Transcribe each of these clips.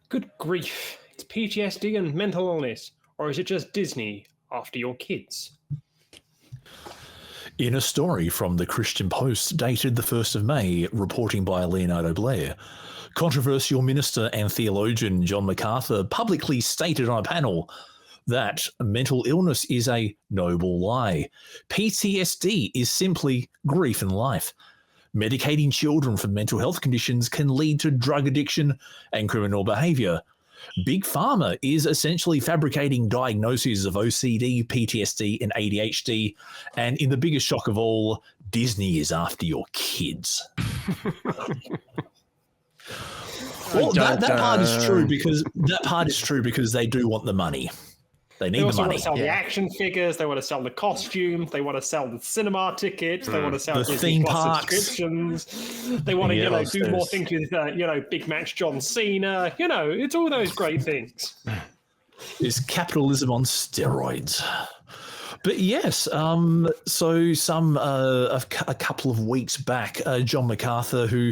Good grief. It's PTSD and mental illness. Or is it just Disney after your kids? In a story from the Christian Post dated the 1st of May, reporting by Leonardo Blair, controversial minister and theologian John MacArthur publicly stated on a panel that mental illness is a noble lie. PTSD is simply grief in life. Medicating children for mental health conditions can lead to drug addiction and criminal behaviour. Big Pharma is essentially fabricating diagnoses of OCD, PTSD, and ADHD. And in the biggest shock of all, Disney is after your kids. Well, that part is true because they do want the money. They need the money. Want to sell the action figures. They want to sell the costumes. They want to sell the cinema tickets. They want to sell the theme parks subscriptions. They want to, do more things with, Big Match John Cena. It's all those great things. It's capitalism on steroids. But yes, so a couple of weeks back, John MacArthur, who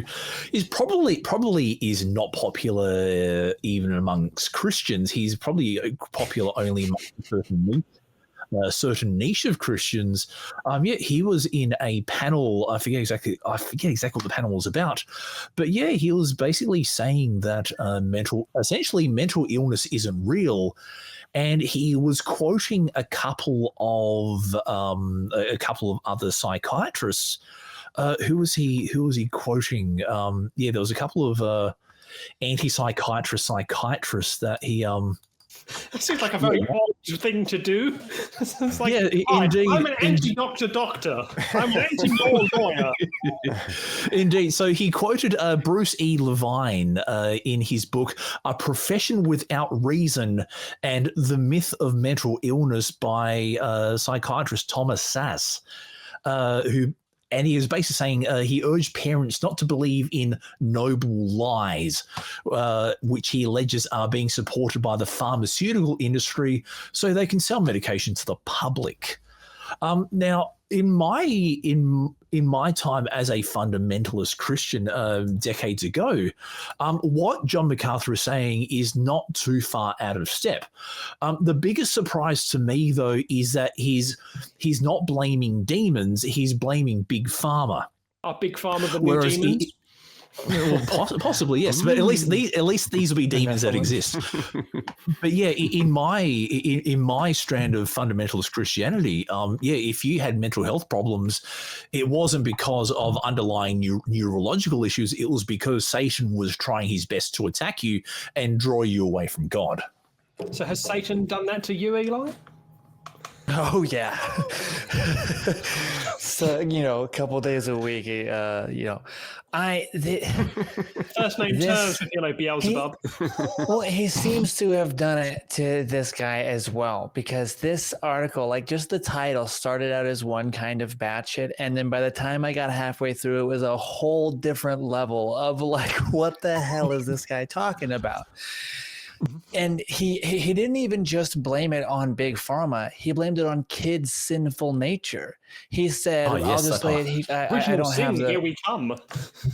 is probably is not popular even amongst Christians. He's probably popular only among a certain niche of Christians. He was in a panel. I forget exactly what the panel was about, but he was basically saying that mental illness isn't real. And he was quoting a couple of other psychiatrists. Who was he quoting? There was a couple of psychiatrists that he. It seems like a very odd thing to do. It's like, indeed. I'm an anti-doctor. I'm an anti-law lawyer. Indeed. So he quoted Bruce E. Levine in his book, A Profession Without Reason and the Myth of Mental Illness by psychiatrist Thomas Sass, and he was basically saying he urged parents not to believe in noble lies, which he alleges are being supported by the pharmaceutical industry so they can sell medication to the public. Now, in my time as a fundamentalist Christian decades ago, what John MacArthur is saying is not too far out of step. The biggest surprise to me, though, is that he's not blaming demons; he's blaming Big Pharma. Are Big Pharma the new demons? Possibly, yes, but at least these will be demons that exist. But in my strand of fundamentalist Christianity, if you had mental health problems, it wasn't because of underlying neurological issues. It was because Satan was trying his best to attack you and draw you away from God. So has Satan done that to you, Eli? Oh yeah. So a couple days a week, first name terms with Beelzebub. He seems to have done it to this guy as well, because this article, just the title, started out as one kind of batshit, and then by the time I got halfway through, it was a whole different level of what the hell is this guy talking about? And he didn't even just blame it on Big Pharma. He blamed it on kids' sinful nature. He said, I'll just lay it. I don't have the... Here we come.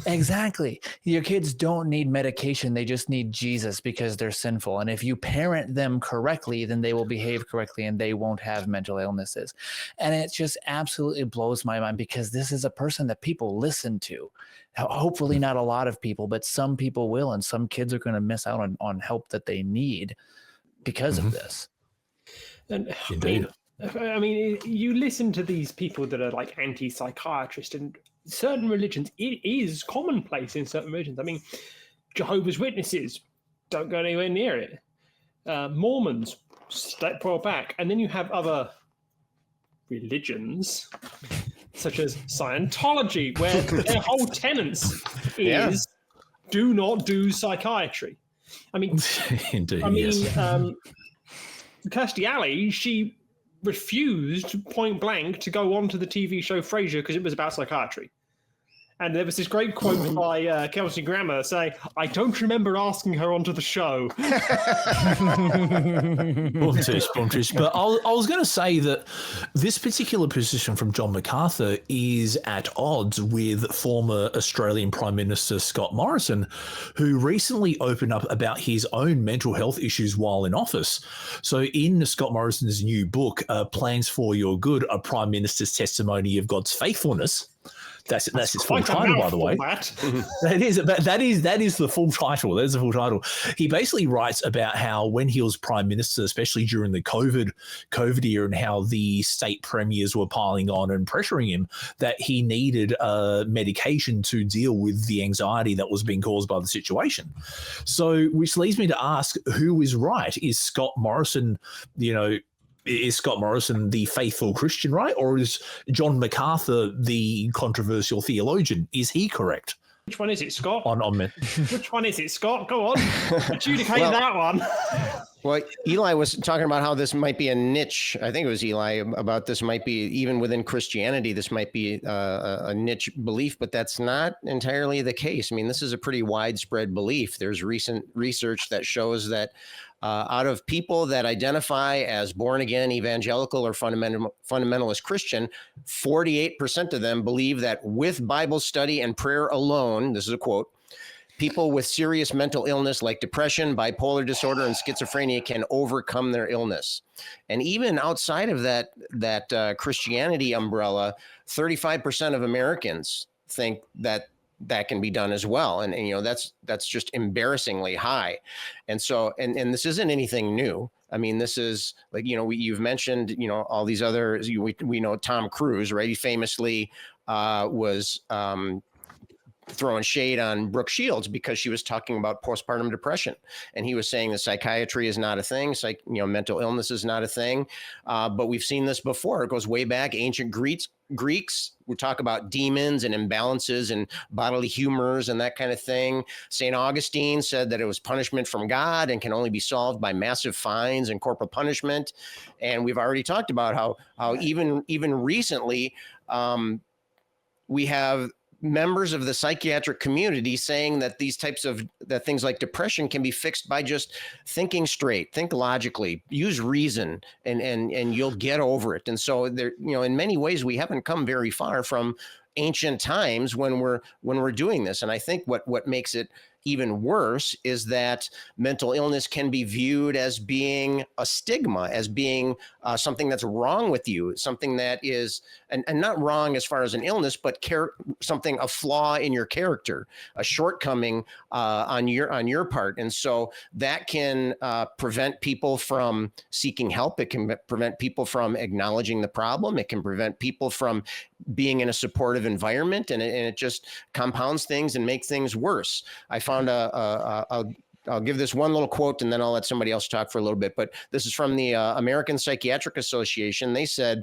Exactly. Your kids don't need medication. They just need Jesus because they're sinful. And if you parent them correctly, then they will behave correctly and they won't have mental illnesses. And it just absolutely blows my mind, because this is a person that people listen to. Hopefully not a lot of people, but some people will, and some kids are going to miss out on help that they need because of this. And I mean, you listen to these people that are like anti-psychiatrist, and certain religions, it is commonplace in certain religions. I mean, Jehovah's Witnesses don't go anywhere near it. Mormons step well back, and then you have other religions such as Scientology, where their whole tenets is do not do psychiatry. I mean, indeed, Kirstie Alley, she refused point blank to go on to the TV show Frasier because it was about psychiatry. And there was this great quote by Kelsey Grammer saying, "I don't remember asking her onto the show." Buntish. But I was going to say that this particular position from John MacArthur is at odds with former Australian Prime Minister Scott Morrison, who recently opened up about his own mental health issues while in office. So in Scott Morrison's new book, Plans for Your Good, A Prime Minister's Testimony of God's Faithfulness, that's his full title, by the way. That is the full title. That's the full title. He basically writes about how when he was prime minister, especially during the COVID year, and how the state premiers were piling on and pressuring him, that he needed medication to deal with the anxiety that was being caused by the situation. So, which leads me to ask, who is right? Is Scott Morrison, is Scott Morrison the faithful Christian, right? Or is John MacArthur the controversial theologian? Is he correct? Which one is it, Scott? Which one is it, Scott? Go on. Adjudicate that one. Well, Eli was talking about how this might be a niche. I think it was Eli about this might be, even within Christianity, this might be a niche belief, but that's not entirely the case. I mean, this is a pretty widespread belief. There's recent research that shows that out of people that identify as born again, evangelical, or fundamentalist Christian, 48% of them believe that with Bible study and prayer alone, this is a quote, people with serious mental illness like depression, bipolar disorder, and schizophrenia can overcome their illness. And even outside of that Christianity umbrella, 35% of Americans think that can be done as well. And that's just embarrassingly high. And so, and this isn't anything new. I mean, this is like, you've mentioned, all these other, we know Tom Cruise, right? He famously was throwing shade on Brooke Shields because she was talking about postpartum depression. And he was saying that psychiatry is not a thing. Mental illness is not a thing. But we've seen this before. It goes way back. Ancient Greeks would talk about demons and imbalances and bodily humors and that kind of thing. St. Augustine said that it was punishment from God and can only be solved by massive fines and corporal punishment. And we've already talked about how even recently we have members of the psychiatric community saying that these types of things like depression can be fixed by just thinking straight, think logically, use reason, and you'll get over it. And so there, in many ways, we haven't come very far from ancient times when we're doing this. And I think what makes it even worse is that mental illness can be viewed as being a stigma, as being something that's wrong with you, something that is, and not wrong as far as an illness, but a flaw in your character, a shortcoming on your part. And so that can prevent people from seeking help. It can prevent people from acknowledging the problem. It can prevent people from being in a supportive environment, and it just compounds things and makes things worse. I found I'll give this one little quote and then I'll let somebody else talk for a little bit. But this is from the American Psychiatric Association. They said,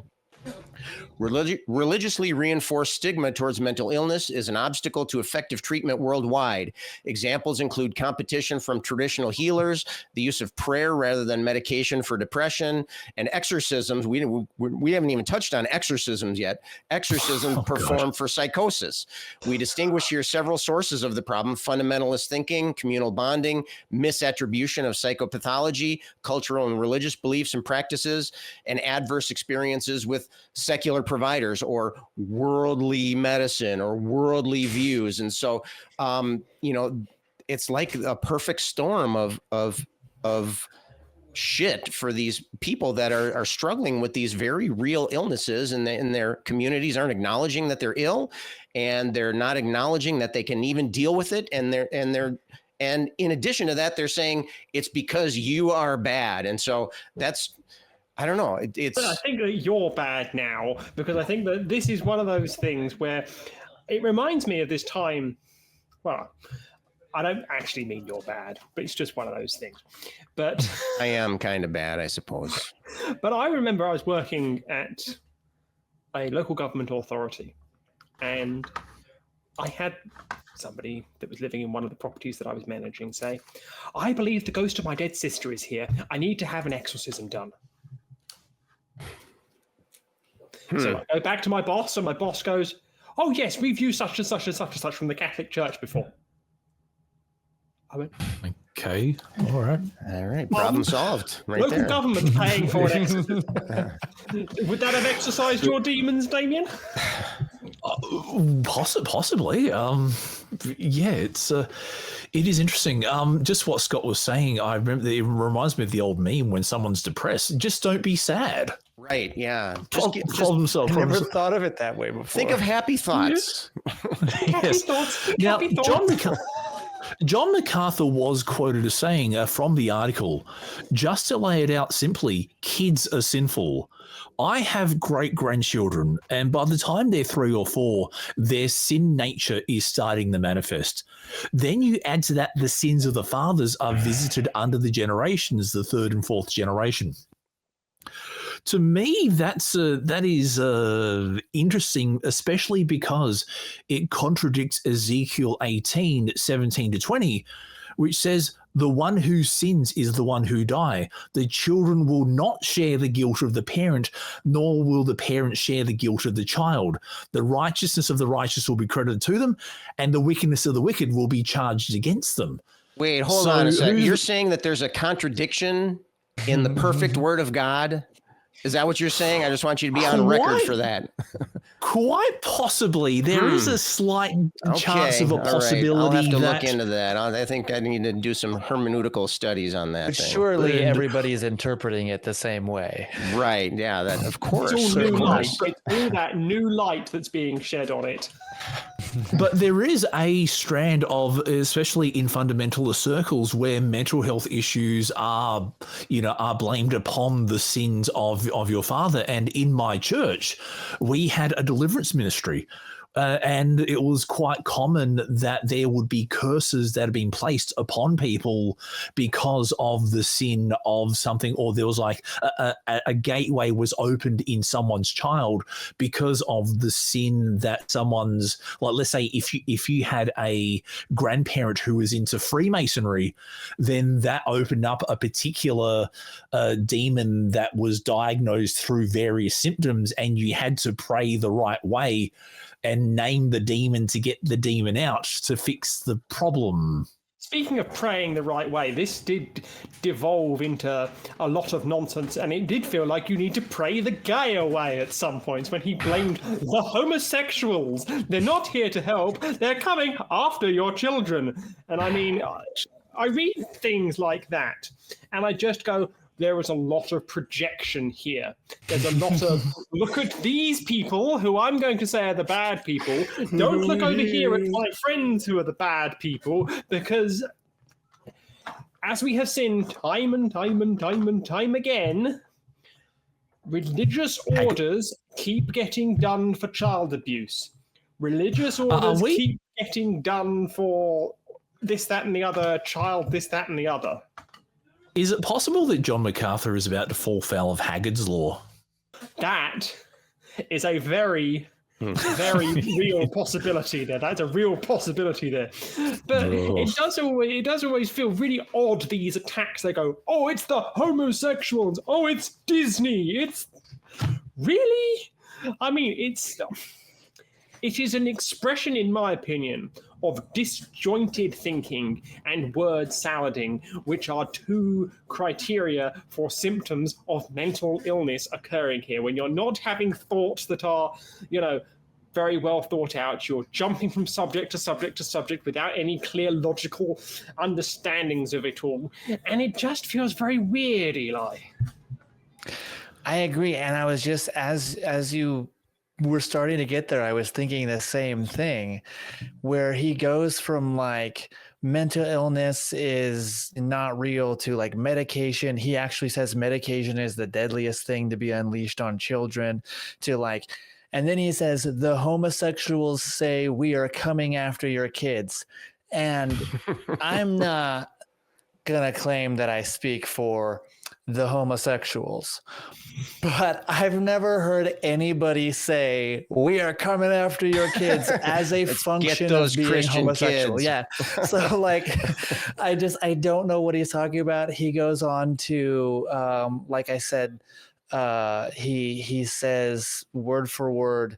religiously reinforced stigma towards mental illness is an obstacle to effective treatment worldwide. Examples include competition from traditional healers, the use of prayer rather than medication for depression, and exorcisms. We haven't even touched on exorcisms yet. Exorcisms performed for psychosis. We distinguish here several sources of the problem: fundamentalist thinking, communal bonding, misattribution of psychopathology, cultural and religious beliefs and practices, and adverse experiences with secular providers or worldly medicine or worldly views. And so, it's like a perfect storm of shit for these people that are struggling with these very real illnesses, and their communities aren't acknowledging that they're ill, and they're not acknowledging that they can even deal with it. And in addition to that, they're saying it's because you are bad. And so I don't know. But I think that you're bad now, because I think that this is one of those things where it reminds me of this time. Well, I don't actually mean you're bad, but it's just one of those things. But I am kind of bad, I suppose. But I remember I was working at a local government authority, and I had somebody that was living in one of the properties that I was managing say, "I believe the ghost of my dead sister is here. I need to have an exorcism done." So I go back to my boss, and my boss goes, oh yes, we've used such and such and such and such from the Catholic Church before. I went, okay, all right. Problem solved. Right local there. government paying for an exorcism. Would that have exorcised your demons, Damien? Possibly. Yeah, it is interesting. Just what Scott was saying, I remember it reminds me of the old meme when someone's depressed. Just don't be sad. Right. Yeah. Problem solved. I never thought of it that way before. Think of happy thoughts. Yes. Now, Happy thoughts. John MacArthur was quoted as saying from the article, just to lay it out simply, kids are sinful. I have great-grandchildren, and by the time they're 3 or 4, their sin nature is starting to manifest. Then you add to that the sins of the fathers are visited under the generations, the 3rd and 4th generation. To me, that is interesting, especially because it contradicts Ezekiel 18:17-20, which says, the one who sins is the one who die. The children will not share the guilt of the parent, nor will the parent share the guilt of the child. The righteousness of the righteous will be credited to them, and the wickedness of the wicked will be charged against them. Wait, hold on a second. You're saying that there's a contradiction in the perfect word of God? Is that what you're saying? I just want you to be on record for that. Quite possibly. There is a slight chance of a possibility. Right. I'll have to look into that. I think I need to do some hermeneutical studies on that. But surely everybody's interpreting it the same way. Right. Yeah, that of course. It's all new light. It's all that new light that's being shed on it. But there is a strand of, especially in fundamentalist circles, where mental health issues are blamed upon the sins of your father. And in my church, we had a deliverance ministry. And it was quite common that there would be curses that had been placed upon people because of the sin of something, or there was like a gateway was opened in someone's child because of the sin that someone's, like, let's say if you had a grandparent who was into Freemasonry, then that opened up a particular demon that was diagnosed through various symptoms, and you had to pray the right way and name the demon to get the demon out to fix the problem. Speaking of praying the right way, this did devolve into a lot of nonsense, and it did feel like you need to pray the gay away at some points when he blamed the homosexuals. They're not here to help. They're coming after your children. And I mean, I read things like that, and I just go, there is a lot of projection here. There's a lot of, look at these people who I'm going to say are the bad people. Don't look over here at my friends who are the bad people, because as we have seen time and time and time and time again, religious orders keep getting done for child abuse. Religious orders keep getting done for this, that, and the other, child, this, that, and the other. Is it possible that John MacArthur is about to fall foul of Haggard's Law? That is a very, very real possibility there. That's a real possibility there. But it does always feel really odd, these attacks. They go, oh, it's the homosexuals. Oh, it's Disney. It's really? I mean, it is an expression, in my opinion, of disjointed thinking and word salading, which are 2 criteria for symptoms of mental illness occurring here. When you're not having thoughts that are, very well thought out, you're jumping from subject to subject to subject without any clear logical understandings of it all. And it just feels very weird, Eli. I agree. And I was just, as you we're starting to get there, I was thinking the same thing, where he goes from like mental illness is not real to like medication. He actually says medication is the deadliest thing to be unleashed on children, to like, and then he says the homosexuals say we are coming after your kids. And I'm not gonna claim that I speak for the homosexuals, but I've never heard anybody say we are coming after your kids as a function of being Christian homosexual. Kids. Yeah. So like, I don't know what he's talking about. He goes on to, like I said, he says word for word,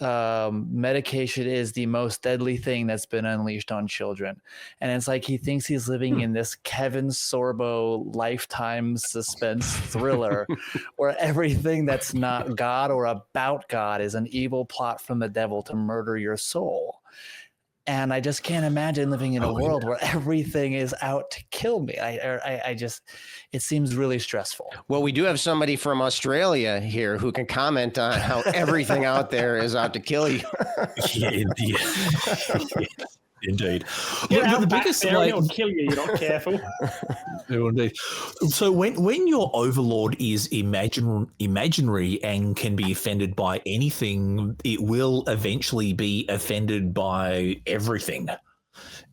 medication is the most deadly thing that's been unleashed on children. And it's like he thinks he's living in this Kevin Sorbo lifetime suspense thriller where everything that's not God or about God is an evil plot from the devil to murder your soul. And I just can't imagine living in a world where everything is out to kill me. I just, it seems really stressful. Well, we do have somebody from Australia here who can comment on how everything out there is out to kill you. Indeed. Yeah, the biggest there, it'll kill you. You're not careful. Indeed. So when your overlord is imaginary and can be offended by anything, it will eventually be offended by everything.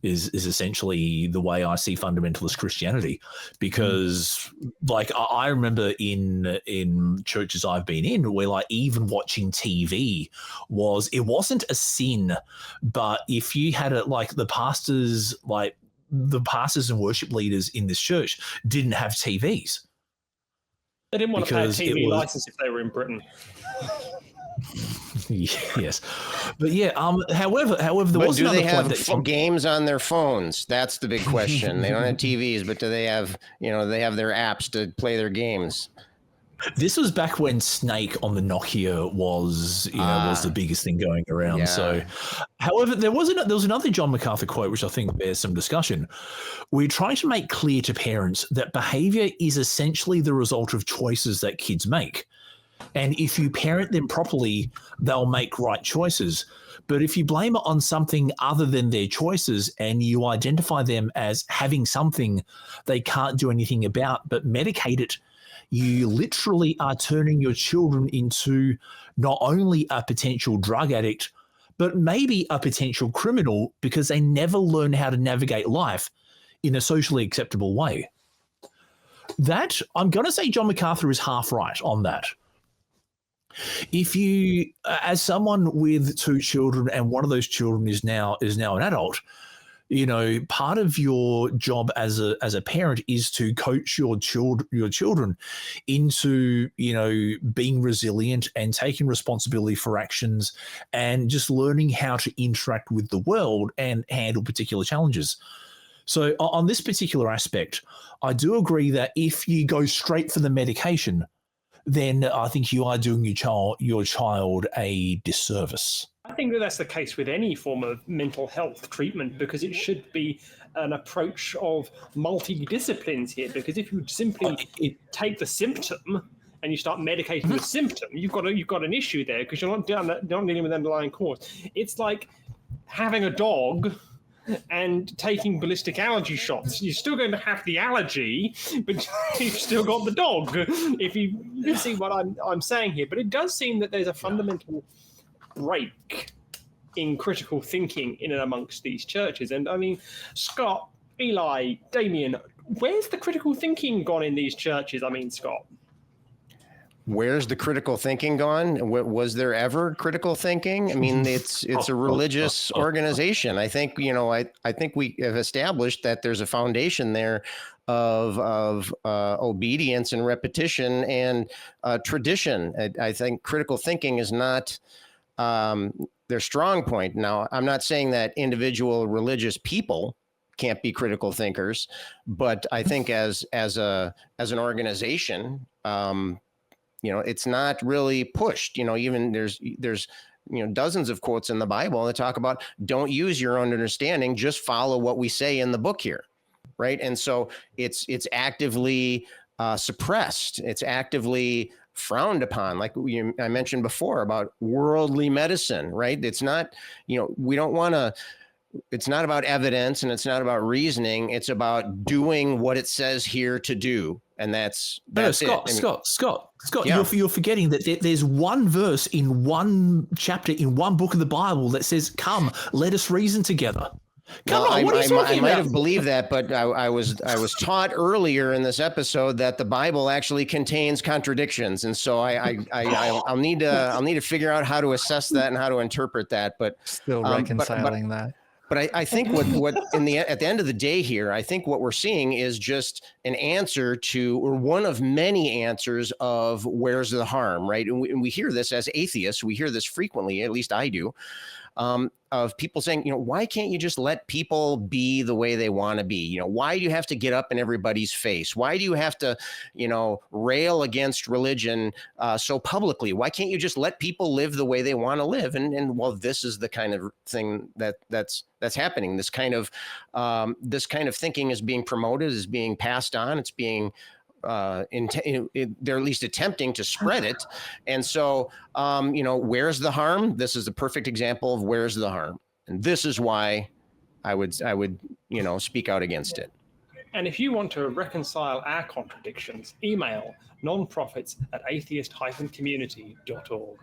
Is essentially the way I see fundamentalist Christianity, because like I remember in churches I've been in where like even watching TV wasn't a sin, but if you had it like the pastors and worship leaders in this church didn't have TVs. They didn't want to pay a TV license if they were in Britain. Yes, but yeah. However, there was another do they have that games on their phones? That's the big question. They don't have TVs, but do they have they have their apps to play their games? This was back when Snake on the Nokia was the biggest thing going around. Yeah. So, however, there was another John MacArthur quote which I think bears some discussion. We're trying to make clear to parents that behavior is essentially the result of choices that kids make. And if you parent them properly, they'll make right choices. But if you blame it on something other than their choices and you identify them as having something they can't do anything about, but medicate it, you literally are turning your children into not only a potential drug addict, but maybe a potential criminal because they never learn how to navigate life in a socially acceptable way. That, I'm going to say John MacArthur is half right on that. If you, as someone with two children and one of those children is now an adult, part of your job as a parent is to coach your children into, being resilient and taking responsibility for actions and just learning how to interact with the world and handle particular challenges. So on this particular aspect, I do agree that if you go straight for the medication, then I think you are doing your child a disservice. I think that's the case with any form of mental health treatment, because it should be an approach of multidisciplines here. Because if you simply take the symptom and you start medicating the symptom, you've got an issue there because you're not dealing with the underlying cause. It's like having a dog and taking ballistic allergy shots. You're still going to have the allergy, but you've still got the dog. If you see what I'm saying here. But it does seem that there's a fundamental break in critical thinking in and amongst these churches. And I mean, Scott, Eli, Damien, where's the critical thinking gone in these churches? I mean, Scott. Where's the critical thinking gone? Was there ever critical thinking? I mean, it's a religious organization. I think, I think we have established that there's a foundation there of obedience and repetition and tradition. I think critical thinking is not their strong point. Now, I'm not saying that individual religious people can't be critical thinkers, but I think as an organization, it's not really pushed. Even there's dozens of quotes in the Bible that talk about don't use your own understanding, just follow what we say in the book here, right? And so it's actively suppressed. It's actively frowned upon, like I mentioned before about worldly medicine, right? It's not, we don't want to. It's not about evidence and it's not about reasoning. It's about doing what it says here to do. And that's Scott, it. Scott, yeah. you're forgetting that there's one verse in one chapter in one book of the Bible that says, "Come, let us reason together." Come on, what are you talking about? I might have believed that, but I was taught earlier in this episode that the Bible actually contains contradictions, and so I'll need to figure out how to assess that and how to interpret that. But still reconciling that. But I think what at the end of the day here, I think what we're seeing is just an answer to, or one of many answers of where's the harm, right? And we hear this as atheists. We hear this frequently, at least I do, of people saying, why can't you just let people be the way they want to be? Why do you have to get up in everybody's face? Why do you have to, rail against religion so publicly? Why can't you just let people live the way they want to live? And well, this is the kind of thing that's happening. This kind of thinking is being promoted, is being passed on. It's being they're at least attempting to spread it. And so, where's the harm? This is a perfect example of where's the harm. And this is why I would, speak out against it. And if you want to reconcile our contradictions, email nonprofits@atheist-community.org.